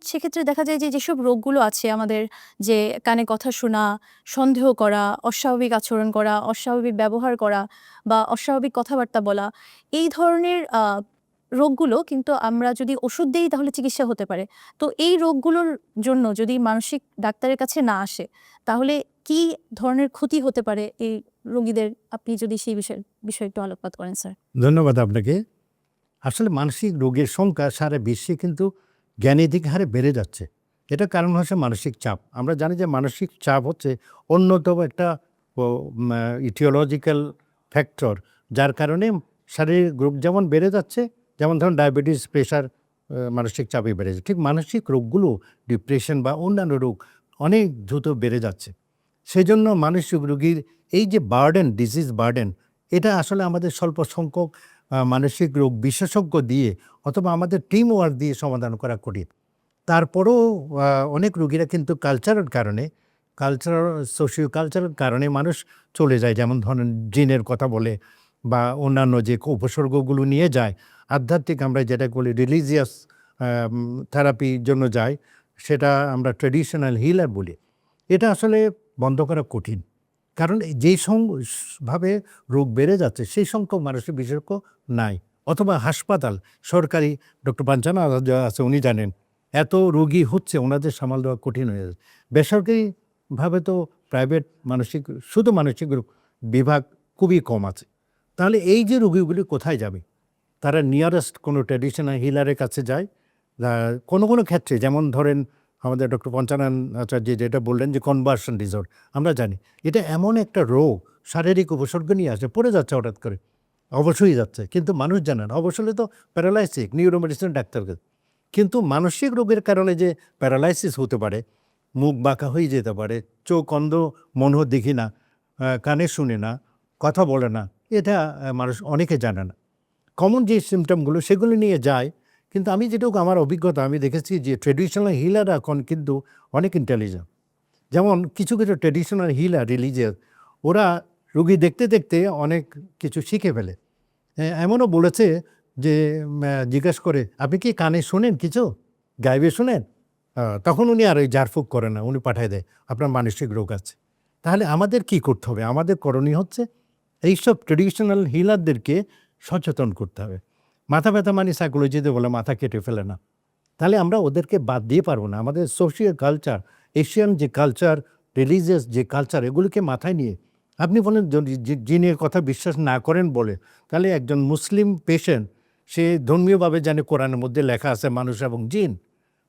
সেক্ষেত্রে দেখা যায় যে যেসব রোগগুলো আছে আমাদের, যে কানে কথা শোনা, সন্দেহ করা, অস্বাভাবিক আচরণ করা, অস্বাভাবিক ব্যবহার করা বা অস্বাভাবিক কথাবার্তা বলা, এই ধরনের রোগগুলো কিন্তু আমরা যদি ওষুধ দিই তাহলে চিকিৎসা হতে পারে। তো এই রোগগুলোর জন্য যদি মানসিক ডাক্তারের কাছে না আসে তাহলে কি ধরনের ক্ষতি হতে পারে এই রোগীদের? আপনি যদি সেই বিষয়ে একটু আলোকপাত করেন স্যার। ধন্যবাদ আপনাকে। আসলে মানসিক রোগের সংখ্যা সারা বিশ্বে কিন্তু জ্ঞানীধিক হারে বেড়ে যাচ্ছে। এটা কারণ হচ্ছে মানসিক চাপ। আমরা জানি যে মানসিক চাপ হচ্ছে অন্যতম একটা ইটিওলজিক্যাল ফ্যাক্টর, যার কারণে শারীরিক রোগ যেমন বেড়ে যাচ্ছে, যেমন ধরুন ডায়াবেটিস, প্রেশার, মানসিক চাপে বেড়ে যাচ্ছে, ঠিক মানসিক রোগগুলো, ডিপ্রেশন বা অন্যান্য রোগ অনেক দ্রুত বেড়ে যাচ্ছে। সেই জন্য মানসিক রোগীর এই যে বার্ডেন, ডিজিজ বার্ডেন, এটা আসলে আমাদের স্বল্প সংখ্যক মানসিক রোগ বিশেষজ্ঞ দিয়ে অথবা আমাদের টিম ওয়ার্ক দিয়ে সমাধান করা কঠিন। তারপরেও অনেক রোগীরা কিন্তু সোশিও কালচারাল কারণে মানুষ চলে যায়। যেমন ধরেন জিনের কথা বলে বা অন্যান্য যে উপসর্গগুলো নিয়ে যায়, আধ্যাত্মিক আমরা যেটা বলি রিলিজিয়াস থেরাপির জন্য যায়, সেটা আমরা ট্রেডিশনাল হিলার বলি। এটা আসলে বন্ধ করা কঠিন, কারণ যেই ভাবে রোগ বেড়ে যাচ্ছে সেই সংখ্যক মানুষের বিশেষজ্ঞ নাই, অথবা হাসপাতাল সরকারি, ডক্টর পাঞ্চানা আছে উনি জানেন, এত রোগী হচ্ছে ওনাদের সামাল দেওয়া কঠিন হয়ে যাচ্ছে। বেসরকারিভাবে তো প্রাইভেট শুধু মানসিক রোগ বিভাগ খুবই কম আছে। তাহলে এই যে রোগীগুলি কোথায় যাবে? তারা নিয়ারেস্ট কোনো ট্র্যাডিশনাল হিলারের কাছে যায়। কোনো কোনো ক্ষেত্রে, যেমন ধরেন আমাদের ডক্টর পঞ্চানন আচার্য যেটা বললেন যে কনভার্সন ডিসঅর্ডার, আমরা জানি এটা এমন একটা রোগ, শারীরিক উপসর্গ নিয়ে আসে, পড়ে যাচ্ছে হঠাৎ করে, অবশ্যই যাচ্ছে, কিন্তু মানুষ জানে না। অবশ্যই তো প্যারালাইসিস, নিউরোমেডিসিন ডাক্তার, কিন্তু মানসিক রোগের কারণে যে প্যারালাইসিস হতে পারে, মুখ বাঁকা হয়ে যেতে পারে, চোখ অন্ধ, মনও দেখি না, কানে শুনে না, কথা বলে না, এটা মানুষ অনেকে জানে না। কমন যে সিমটমগুলো সেগুলো নিয়ে যায়, কিন্তু আমি যেটুকু আমার অভিজ্ঞতা আমি দেখেছি যে ট্রেডিশনাল হিলাররা এখন কিন্তু অনেক ইন্টেলিজেন্ট। যেমন কিছু কিছু ট্রেডিশনাল হিলার, রিলিজিয়াস, ওরা রোগী দেখতে দেখতে অনেক কিছু শিখে ফেলে। এমনও বলেছে যে জিজ্ঞেস করে, আপনি কি কানে শোনেন, কিছু গাইবে শোনেন? তখন উনি আর ওই ঝাড়ফুঁক করে না, উনি পাঠিয়ে দেয় আপনার মানসিক রোগ আছে। তাহলে আমাদের কি করতে হবে? আমাদের করণীয় হচ্ছে এইসব ট্রেডিশনাল হিলারদেরকে সচেতন করতে হবে। মাথা ব্যথা মানে সাইকোলজিতে বলে মাথা কেটে ফেলে না। তাহলে আমরা ওদেরকে বাদ দিয়ে পারবো না। আমাদের সোশিয়াল কালচার, এশিয়ান যে কালচার, রিলিজিয়াস যে কালচার, এগুলিকে মাথায় নিয়ে আপনি বলেন যদি জিনের কথা বিশ্বাস না করেন বলে, তাহলে একজন মুসলিম পেশেন্ট সে ধর্মীয়ভাবে জানে কোরআনের মধ্যে লেখা আছে মানুষ এবং জিন,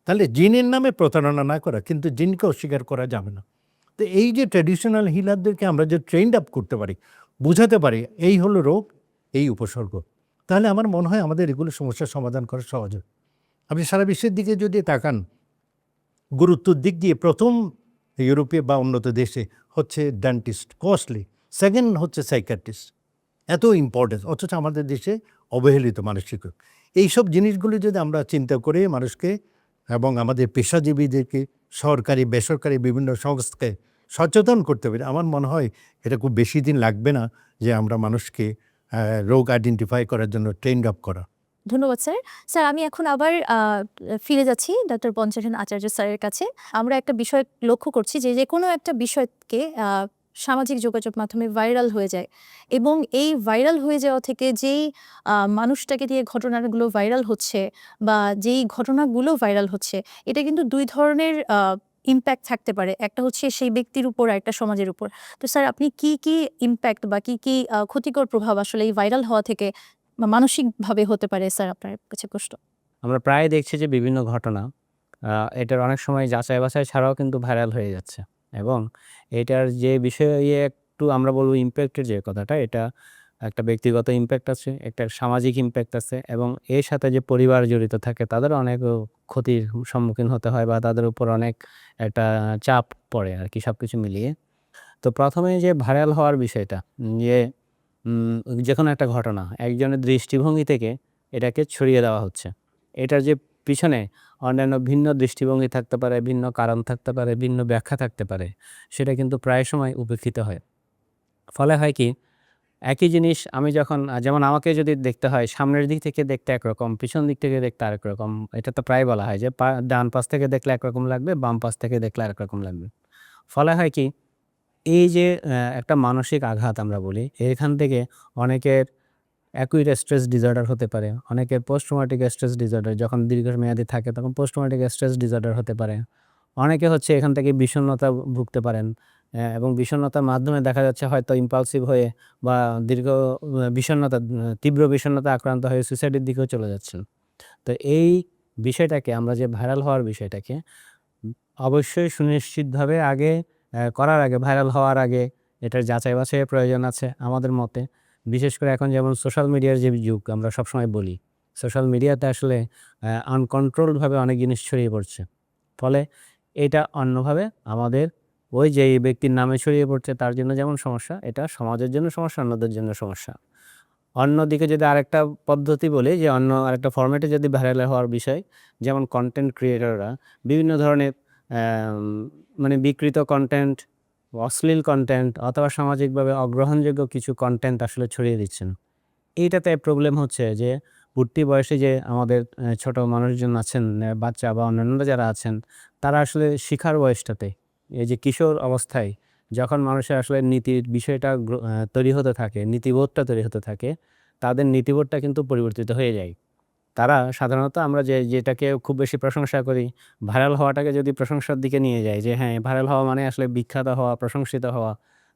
তাহলে জিনের নামে প্রতারণা না করা, কিন্তু জিনকে অস্বীকার করা যাবে না। তো এই যে ট্র্যাডিশনাল হিলারদেরকে আমরা যে ট্রেন্ড আপ করতে পারি, বোঝাতে পারি এই হলো রোগ, এই উপসর্গ, তাহলে আমার মনে হয় আমাদের এগুলো সমস্যার সমাধান করা সহজ হয়। আপনি সারা বিশ্বের দিকে যদি তাকান, গুরুত্বর দিক দিয়ে প্রথম ইউরোপে বা উন্নত দেশে হচ্ছে ডেন্টিস্ট, কস্টলি, সেকেন্ড হচ্ছে সাইকিয়াট্রিস্ট, এত ইম্পর্টেন্স, অথচ আমাদের দেশে অবহেলিত মানসিক রোগ। এইসব জিনিসগুলি যদি আমরা চিন্তা করে মানুষকে এবং আমাদের পেশাজীবীদেরকে, সরকারি বেসরকারি বিভিন্ন সংস্থাকে সচেতন করতে পারি, আমার মনে হয় এটা খুব বেশি দিন লাগবে না যে আমরা মানুষকে রোগ আইডেন্টিফাই করার জন্য ট্রেন্ড আপ করা। ধন্যবাদ স্যার। স্যার আমি এখন আবার ফিরে যাচ্ছি ডক্টর পঞ্চানন আচার্য স্যারের কাছে। আমরা একটা বিষয় লক্ষ্য করছি যে কোনো একটা বিষয়কে সামাজিক যোগাযোগ মাধ্যমে ভাইরাল হয়ে যায় এবং এই ভাইরাল হয়ে যাওয়া থেকে যেই মানুষটাকে দিয়ে ঘটনাগুলো ভাইরাল হচ্ছে বা যেই ঘটনাগুলো ভাইরাল হচ্ছে, এটা কিন্তু দুই ধরনের ইম্প্যাক্ট থাকতে পারে। একটা হচ্ছে সেই ব্যক্তির উপর আর একটা সমাজের উপর। তো স্যার আপনি কি ইম্প্যাক্ট বা কি ক্ষতিকর প্রভাব আসলে এই ভাইরাল হওয়া থেকে বা মানসিকভাবে হতে পারে স্যার আপনার কাছে প্রশ্ন? আমরা প্রায় দেখছি যে বিভিন্ন ঘটনা এটার অনেক সময় যাচাই বাছাই ছাড়াও কিন্তু ভাইরাল হয়ে যাচ্ছে এবং এটার যে বিষয়ে একটু আমরা বলবো ইম্প্যাক্টের যে কথাটা, এটা একটা ব্যক্তিগত ইম্প্যাক্ট আছে, একটা সামাজিক ইম্প্যাক্ট আছে এবং এর সাথে যে পরিবার জড়িত থাকে তাদের অনেক ক্ষতির সম্মুখীন হতে হয় বা তাদের উপর অনেক একটা চাপ পড়ে আর কি, সব কিছু মিলিয়ে। তো প্রথমে যে ভাইরাল হওয়ার বিষয়টা, যে যে কোনো একটা ঘটনা একজনের দৃষ্টিভঙ্গি থেকে এটাকে ছড়িয়ে দেওয়া হচ্ছে, এটার যে পিছনে অন্যান্য ভিন্ন দৃষ্টিভঙ্গি থাকতে পারে, ভিন্ন কারণ থাকতে পারে, ভিন্ন ব্যাখ্যা থাকতে পারে, সেটা কিন্তু প্রায় সময় উপেক্ষিত হয়। ফলে হয় কি, একই জিনিস আমি যখন যেমন আমাকে যদি দেখতে হয় সামনের দিক থেকে দেখতে একরকম, পিছন দিক থেকে দেখতে আরেক রকম। এটা তো প্রায় বলা হয় যে ডান পাশ থেকে দেখলে একরকম লাগবে, বাম পাশ থেকে দেখলে আরেক রকম লাগবে। ফলে হয় কি, এই যে একটা মানসিক আঘাত আমরা বলি, এখান থেকে অনেকের অ্যাকুইট স্ট্রেস ডিসঅর্ডার হতে পারে, অনেকের পোস্ট ট্রমাটিক স্ট্রেস ডিসঅর্ডার যখন দীর্ঘমেয়াদী থাকে তখন পোস্ট ট্রমাটিক স্ট্রেস ডিসঅর্ডার হতে পারে। অনেকে হচ্ছে এখান থেকে বিষণ্ণতা ভুগতে পারেন এবং বিষণ্ণতার মাধ্যমে দেখা যাচ্ছে হয়তো ইম্পালসিভ হয়ে বা দীর্ঘ বিষণ্ণতা, তীব্র বিষণ্ণতা আক্রান্ত হয়ে সুইসাইডের দিকেও চলে যাচ্ছেন। তো এই বিষয়টাকে আমরা যে ভাইরাল হওয়ার বিষয়টাকে অবশ্যই সুনিশ্চিতভাবে আগে করার আগে, ভাইরাল হওয়ার আগে এটার যাচাই বাছাইয়ের প্রয়োজন আছে আমাদের মতে। বিশেষ করে এখন যেমন সোশ্যাল মিডিয়ার যে যুগ আমরা সবসময় বলি, সোশ্যাল মিডিয়াতে আসলে আনকন্ট্রোলডভাবে অনেক জিনিস ছড়িয়ে পড়ছে। ফলে এটা অন্যভাবে আমাদের ওই যে ব্যক্তির নামে ছড়িয়ে পড়ছে তার জন্য যেমন সমস্যা, এটা সমাজের জন্য সমস্যা, অন্যদের জন্য সমস্যা। অন্যদিকে যদি আরেকটা পদ্ধতি বলি, যে অন্য আরেকটা ফরম্যাটে যদি ভাইরাল হওয়ার বিষয়, যেমন কন্টেন্ট ক্রিয়েটররা বিভিন্ন ধরনের মানে বিকৃত কন্টেন্ট, অশ্লীল কন্টেন্ট অথবা সামাজিকভাবে অগ্রহণযোগ্য কিছু কন্টেন্ট আসলে ছড়িয়ে দিচ্ছেন। এইটাতে প্রবলেম হচ্ছে যে উঠতি বয়সে যে আমাদের ছোট মানুষজন আছেন, বাচ্চা বা অন্যান্যরা যারা আছেন, তারা আসলে শিখার বয়সটাতে, এই যে কিশোর অবস্থায় যখন মানুষের আসলে নীতির বিষয়টা তৈরি হতে থাকে, নীতিবোধটা তৈরি হতে থাকে, তাদের নীতিবোধটা কিন্তু পরিবর্তিত হয়ে যায়। তারা সাধারণত আমরা যেটাকে খুব বেশি প্রশংসা করি, ভাইরাল হওয়াটাকে যদি প্রশংসার দিকে নিয়ে যায়, যে হ্যাঁ ভাইরাল হওয়া মানে আসলে বিখ্যাত হওয়া, প্রশংসিত হওয়া,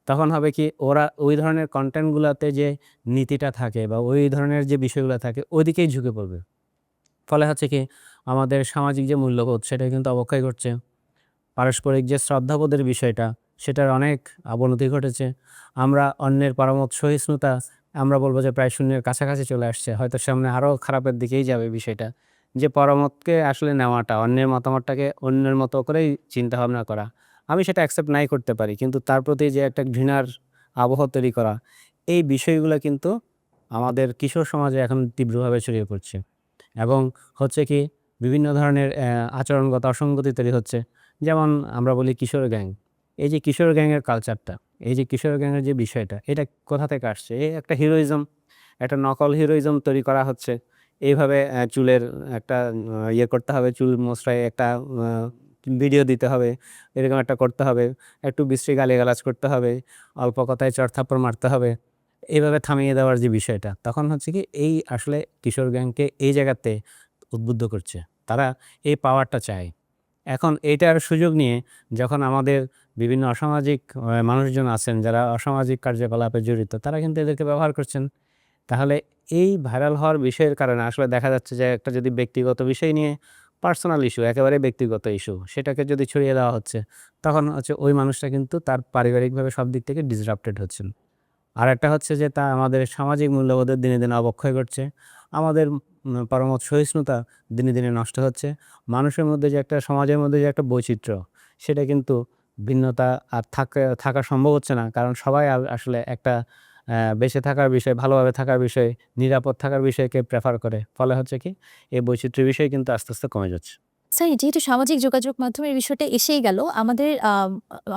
তখন হবে কি, ওরা ওই ধরনের কন্টেন্টগুলোতে যে নীতিটা থাকে বা ওই ধরনের যে বিষয়গুলো থাকে ওইদিকেই ঝুঁকে পড়বে। ফলে হচ্ছে কি, আমাদের সামাজিক যে মূল্যবোধ সেটা কিন্তু অবক্ষয় ঘটছে। পারস্পরিক যে শ্রদ্ধাবোধের বিষয়টা, সেটার অনেক অবনতি ঘটেছে। আমরা অন্যের পরামত সহিষ্ণুতা আমরা বলবো যে প্রায় শূন্যের কাছাকাছি চলে আসছে, হয়তো সামনে আরও খারাপের দিকেই যাবে বিষয়টা। যে পরামতকে আসলে নেওয়াটা, অন্যের মতামতটাকে অন্যের মতো করেই চিন্তাভাবনা করা, আমি সেটা অ্যাকসেপ্ট নাই করতে পারি, কিন্তু তার প্রতি যে একটা ঘৃণার আবহ তৈরি করা, এই বিষয়গুলো কিন্তু আমাদের কিশোর সমাজে এখন তীব্রভাবে ছড়িয়ে পড়ছে এবং হচ্ছে কি, বিভিন্ন ধরনের আচরণগত অসঙ্গতি তৈরি হচ্ছে। যেমন আমরা বলি কিশোর গ্যাং, এই যে কিশোর গ্যাংয়ের কালচারটা, এই যে কিশোর গ্যাংয়ের যে বিষয়টা, এটা কোথা থেকে আসছে? এই একটা হিরোইজম, একটা নকল হিরোইজম তৈরি করা হচ্ছে। এইভাবে চুলের একটা ইয়ে করতে হবে, চুল মোছড়ায় একটা ভিডিও দিতে হবে, এরকম একটা করতে হবে, একটু বিশ্রী গালিগালাজ করতে হবে, অল্প কথায় চড়থাপ্পড় মারতে হবে, এইভাবে থামিয়ে দেওয়ার যে বিষয়টা, তখন হচ্ছে কি, এই আসলে কিশোর গ্যাংকে এই জায়গাতে উদ্বুদ্ধ করছে। তারা এই পাওয়ারটা চায়। এখন এইটার সুযোগ নিয়ে যখন আমাদের বিভিন্ন অসামাজিক মানুষজন আছেন যারা অসামাজিক কার্যকলাপে জড়িত, তারা কিন্তু এদেরকে ব্যবহার করছেন। তাহলে এই ভাইরাল হওয়ার বিষয়ের কারণে আসলে দেখা যাচ্ছে যে একটা যদি ব্যক্তিগত বিষয় নিয়ে, পার্সোনাল ইস্যু, একেবারে ব্যক্তিগত ইস্যু, সেটাকে যদি ছড়িয়ে দেওয়া হচ্ছে, তখন হচ্ছে ওই মানুষটা কিন্তু তার পারিবারিকভাবে সব দিক থেকে ডিসরাপ্টেড হচ্ছেন। আর একটা হচ্ছে যে তা আমাদের সামাজিক মূল্যবোধের দিনে দিনে অবক্ষয় ঘটছে, আমাদের পরমত সহিষ্ণুতা দিনে দিনে নষ্ট হচ্ছে। মানুষের মধ্যে যে একটা, সমাজের মধ্যে যে একটা বৈচিত্র্য, সেটা কিন্তু ভিন্নতা আর থাকা সম্ভব হচ্ছে না, কারণ সবাই আসলে একটা বেঁচে থাকার বিষয়, ভালোভাবে থাকার বিষয়, নিরাপদ থাকার বিষয়কে প্রেফার করে। ফলে হচ্ছে কি, এই বৈচিত্র্যের বিষয় কিন্তু আস্তে আস্তে কমে যাচ্ছে। স্যার যেহেতু সামাজিক যোগাযোগ মাধ্যমের বিষয়টা এসেই গেল আমাদের,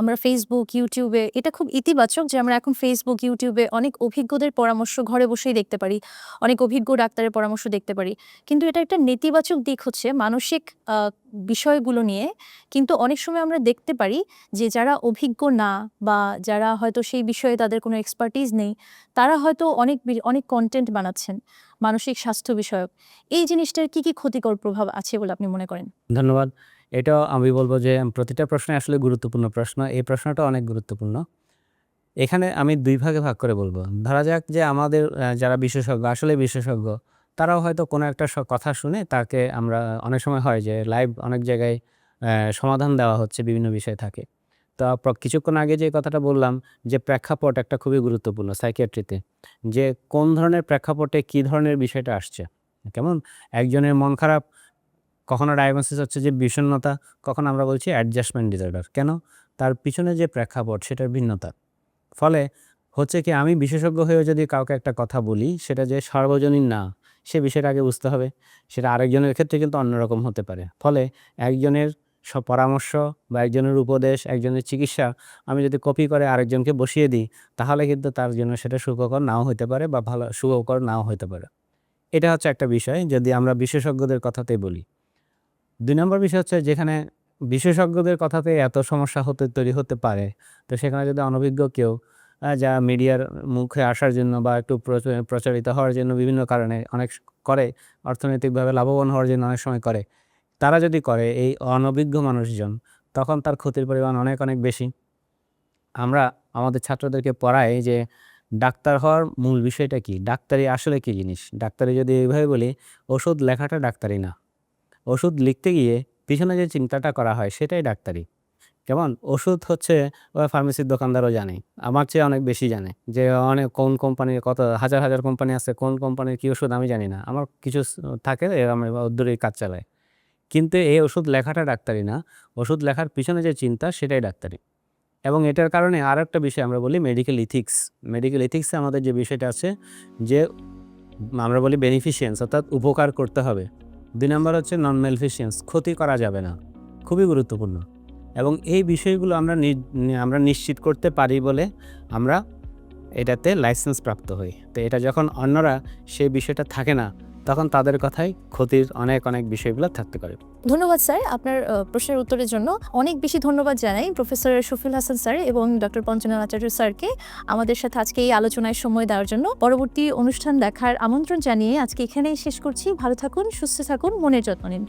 আমরা ফেসবুক, ইউটিউবে এটা খুব ইতিবাচক যে আমরা এখন ফেসবুক, ইউটিউবে অনেক অভিজ্ঞদের পরামর্শ ঘরে বসেই দেখতে পারি, অনেক অভিজ্ঞ ডাক্তারের পরামর্শ দেখতে পারি। কিন্তু এটা একটা নেতিবাচক দিক হচ্ছে মানসিক বিষয়গুলো নিয়ে, কিন্তু অনেক সময় আমরা দেখতে পারি যে যারা অভিজ্ঞ না বা যারা হয়তো সেই বিষয়ে তাদের কোনো এক্সপার্টিস নেই, তারা হয়তো অনেক কন্টেন্ট বানাচ্ছেন মানসিক স্বাস্থ্য বিষয়ক। এই জিনিসটার কি কি ক্ষতিকর প্রভাব আছে বলে আপনি মনে করেন? ধন্যবাদ। এটাও আমি বলব যে প্রতিটা প্রশ্নই আসলে গুরুত্বপূর্ণ প্রশ্ন। এই প্রশ্নটা অনেক গুরুত্বপূর্ণ। এখানে আমি ২ ভাগে ভাগ করে বলব। ধরা যাক যে আমাদের যারা বিশেষজ্ঞ, আসলে বিশেষজ্ঞ, তারাও হয়তো কোনো একটা কথা শুনে তাকে আমরা অনেক সময় হয় যে লাইভ অনেক জায়গায় সমাধান দেওয়া হচ্ছে, বিভিন্ন বিষয় থাকে। তো কিছুক্ষণ আগে যে কথাটা বললাম যে প্রেক্ষাপট একটা খুবই গুরুত্বপূর্ণ সাইকিয়াট্রিতে। যে কোন ধরনের প্রেক্ষাপটে কী ধরনের বিষয়টা আসছে। কেমন? একজনের মন খারাপ, কখনো ডায়াগনোসিস হচ্ছে যে বিষণ্ণতা, কখনো আমরা বলছি অ্যাডজাস্টমেন্ট ডিসঅর্ডার। কেন? তার পিছনে যে প্রেক্ষাপট সেটার ভিন্নতা। ফলে হচ্ছে কি, আমি বিশেষজ্ঞ হয়েও যদি কাউকে একটা কথা বলি, সেটা যে সার্বজনীন না, সে বিষয়টা আগে বুঝতে হবে। সেটা আরেকজনের ক্ষেত্রে কিন্তু অন্যরকম হতে পারে। ফলে একজনের পরামর্শ বা একজনের উপদেশ, একজনের চিকিৎসা আমি যদি কপি করে আরেকজনকে বসিয়ে দিই, তাহলে কিন্তু তার জন্য সেটা সুখকর নাও হতে পারে বা ভালো সুখকর নাও হতে পারে। এটা হচ্ছে একটা বিষয় যদি আমরা বিশেষজ্ঞদের কথাতেই বলি। ২ নম্বর বিষয় হচ্ছে যেখানে বিশেষজ্ঞদের কথাতে এত সমস্যা তৈরি হতে পারে, তো সেখানে যদি অনভিজ্ঞ কেউ যা মিডিয়ার মুখে আসার জন্য বা একটু প্রচারিত হওয়ার জন্য বিভিন্ন কারণে অনেক করে, অর্থনৈতিকভাবে লাভবান হওয়ার জন্য অনেক সময় করে, তারা যদি করে এই অনভিজ্ঞ মানুষজন, তখন তার ক্ষতির পরিমাণ অনেক বেশি। আমরা আমাদের ছাত্রদেরকে পড়াই যে ডাক্তার হওয়ার মূল বিষয়টা কি, ডাক্তারি আসলে কি জিনিস। ডাক্তারি যদি এইভাবে বলি, ওষুধ লেখাটা ডাক্তারি না, ওষুধ লিখতে গিয়ে পিছনে যে চিন্তাটা করা হয় সেটাই ডাক্তারি। কেমন? ওষুধ হচ্ছে ফার্মেসির দোকানদারও জানে, আমার চেয়ে অনেক বেশি জানে যে কোন কোম্পানির কত হাজার কোম্পানি আছে, কোন কোম্পানির কী ওষুধ আমি জানি না। আমার কিছু থাকে, আমি ওদেরই কাজ চালাই। কিন্তু এই ওষুধ লেখাটা ডাক্তারি না, ওষুধ লেখার পিছনে যে চিন্তা সেটাই ডাক্তারি। এবং এটার কারণে আর একটা বিষয় আমরা বলি মেডিকেল ইথিক্স। মেডিকেল ইথিক্সে আমাদের যে বিষয়টা আছে যে আমরা বলি বেনিফিশিয়েন্স, অর্থাৎ উপকার করতে হবে। ২ নম্বর হচ্ছে নন মেলফিশিয়েন্স, ক্ষতি করা যাবে না, খুবই গুরুত্বপূর্ণ। এবং এই বিষয়গুলো আমরা নিশ্চিত করতে পারি বলে আমরা এটাতে লাইসেন্স প্রাপ্ত হই। তো এটা যখন অন্যরা সেই বিষয়টা থাকে না, তখন তাদের কথাই ক্ষতির অনেক বিষয়গুলো থাকতে পারে। ধন্যবাদ স্যার, আপনার প্রশ্নের উত্তরের জন্য অনেক বেশি ধন্যবাদ জানাই প্রফেসর শফিউল হাসান স্যার এবং ডক্টর পঞ্চনন আচার্য স্যারকে আমাদের সাথে আজকে এই আলোচনায় সময় দেওয়ার জন্য। পরবর্তী অনুষ্ঠান দেখার আমন্ত্রণ জানিয়ে আজকে এখানেই শেষ করছি। ভালো থাকুন, সুস্থ থাকুন, মনের যত্ন নিন।